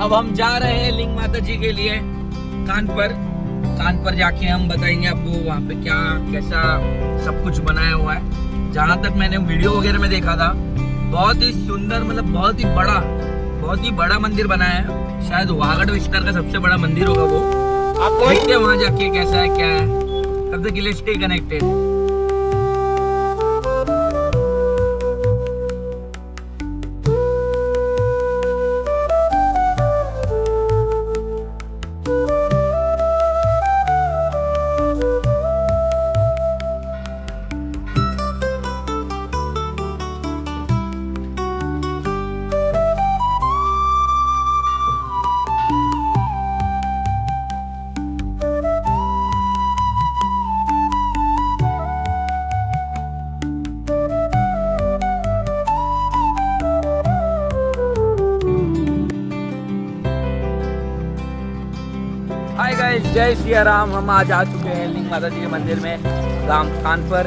अब हम जा रहे हैं लिंग माता जी के लिए कान पर जाके हम बताएंगे आपको वहाँ पे क्या कैसा सब कुछ बनाया हुआ है। जहाँ तक मैंने वीडियो वगैरह में देखा था बहुत ही सुंदर, मतलब बहुत ही बड़ा मंदिर बनाया है। शायद वागड़ विस्तार का सबसे बड़ा मंदिर होगा वो। आप देखते हैं वहाँ जाके कैसा है क्या है। तब तक के लिए स्टे कनेक्टेड। हाय गाइस, जय सिया राम। हम आज आ चुके हैं लिंग माता जी के मंदिर में, ગામ કાનપર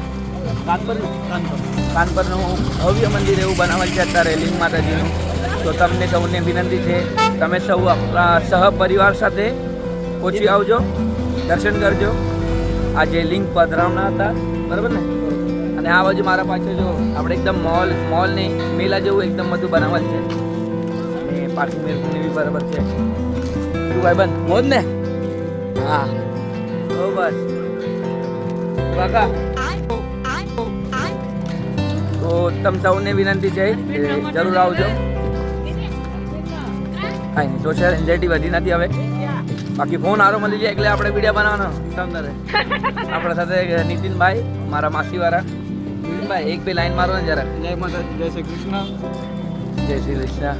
ભવ્ય મંદિર એવું બનાવેલ છે અત્યારે લિંગ માતાજીનું। તો તમને સૌને વિનંતી છે તમે સૌ આપણા સહપરિવાર સાથે પહોંચી આવજો, દર્શન કરજો। આજે લિંગ પધરામણા હતા, બરાબર ને? અને આ બાજુ મારા પાછળ જો આપણે એકદમ મોલ ને મેલા જેવું એકદમ બધું બનાવેલ છે અને પાર્કિંગ મેળવીને બી બરાબર છે। શું ભાઈ બંધ મોજ ને? હા તો બસ કાકા, તો તમ સૌને વિનંતી છે કે જરૂર આવજો। કાંઈ નહીં, સોશિયલ એન્ઝાઇટી વધી નથી હવે। બાકી ફોન હારો મળી જાય એટલે આપણે વિડીયો બનાવવાનો તમને। આપણા સાથે નીતિનભાઈ, મારા માસીવાળા નીતિનભાઈ, એક બે લાઈન મારો ને જરા। જય માતા, જય શ્રી કૃષ્ણ। જય શ્રી કૃષ્ણ।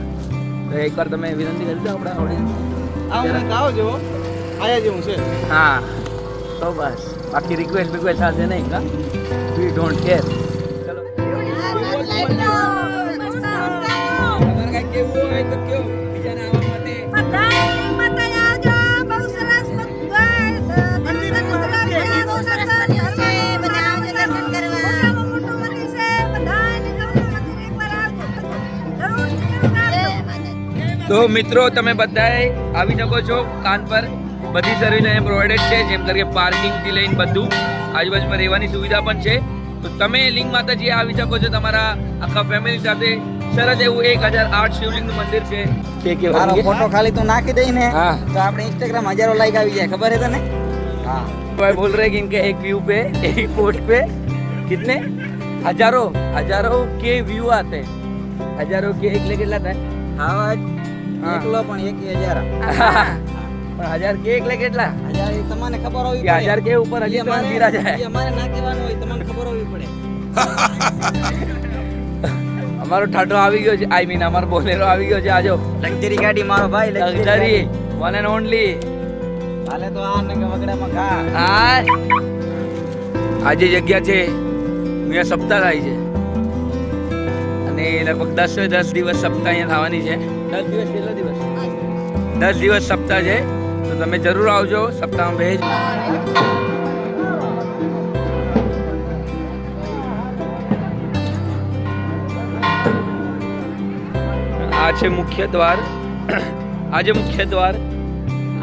તો એકવાર તમે વિનંતી કરી દો આપણા ઓડિયન્સ આવજો, આયા જેવું છે। હા તો બસ, બાકી રિક્વેસ્ટ સાથે નહીં કા, વી ડોન્ટ કેર। ચલો તમારે કાંઈ કેવું હોય તો કેવું બીજાને આવવા માટે। તો મિત્રો તમે બધાએ આવી શકો છો કાનપર। બધી સર્વિસ અહીંયા પ્રોવાઇડેડ છે, જેમ કરીને પાર્કિંગથી લઈને બધું, આજુબાજુમાં રહેવાની સુવિધા પણ છે। તો તમે લિંગ માતાજી આવી શકો છો તમારા આખા ફેમિલી સાથે। સરસ એવું 1008 શિવલિંગનું મંદિર છે કે મારો ફોટો ખાલી તું નાખી દઈ ને हाँ તો આપણે इंस्टाग्राम हजारों लाइक આવી જાય, खबर है तने? हाँ भाई बोल रहे हैं कि इनके एक व्यू पे, एक पोस्ट पे कितने हजारों के व्यू आते हैं। हजारों के एक लेके लाता है। આવા हाँ। એકલો પણ 1000 પણ 1000 કે એકલે કેટલા? 1000 એ તમને ખબર હોવી કે 1000 કે ઉપર હજી તો ગીરા જાય। એ અમારે ના કહેવાનું હોય, તમને ખબર હોવી પડે। અમારો ઠાઠો આવી ગયો છે, આઈ મીન અમારો બોલેરો આવી ગયો છે। આજો લક્ઝરી ગાડી મારો ભાઈ, લક્ઝરી વન એન્ડ ઓનલી। હાલે તો આ ને વગડામાં ખા। આ જે જગ્યા છે અહીંયા સપ્તાહ થાય છે અને લગભગ 10 દિવસ સપ્તાહ અહીંયા થવાની છે। 10 દિવસ કેટલા દિવસ? 10 દિવસ સપ્તાહ છે। તો તમે જરૂર આવજો સપ્તાહમાં ભેજ। આ છે મુખ્ય દ્વાર,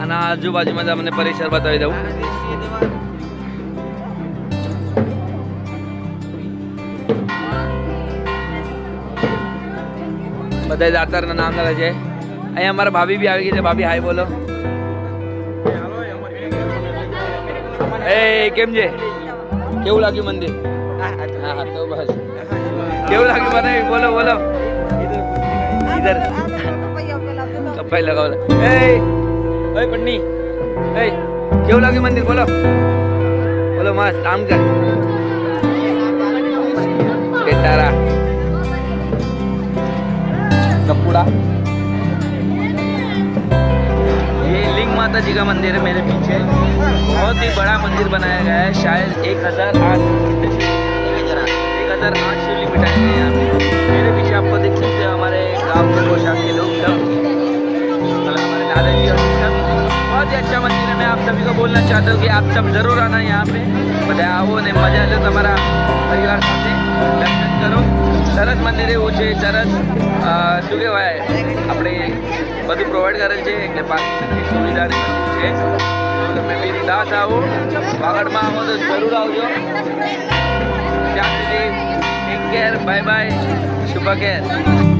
અને આજુબાજુમાં તમને પરિસર બતાવી દઉં। બધા દાતારના નામ લખે છે। અહીંયા અમારા ભાભી બી આવી ગઈ છે। ભાભી હાય બોલો। એ કેમ છે? કેવું લાગ્યું મંદિર? હા તો બસ, કેવું લાગ્યું બનાવી? બોલો ઇધર કપાઈ લગાવો। એ ઓય પન્ની, એ કેવું લાગ્યું મંદિર? બોલો મસ્ત આમ કર બેટારા कपूड़ा। ये लिंग माता जी का मंदिर है मेरे पीछे। बहुत ही बड़ा मंदिर बनाया गया है। शायद 1008 शिवलिंग बिठाए गए हैं यहाँ पे। मेरे पीछे आपको देख सकते हैं हमारे गांव के पोशाक के लोग सब, हमारे दादाजी और सब। बहुत ही अच्छा मंदिर है। मैं आप सभी को बोलना चाहता हूँ कि आप सब जरूर आना यहाँ पे। બધા આવો ને મજા લો તમારા પરિવાર સાથે, દર્શન કરો। સરસ મંદિર એવું છે, સરસ શું કહેવાય આપણે બધું પ્રોવાઈડ કરેલ છે એટલે પાર્કિંગની સુવિધા ને બધું છે. તો તમે બિંદાસ આવો, વાગડમાં આવો તો જરૂર આવજો. ત્યાં સુધી ટેક કેર, બાય બાય, શુભ કેર.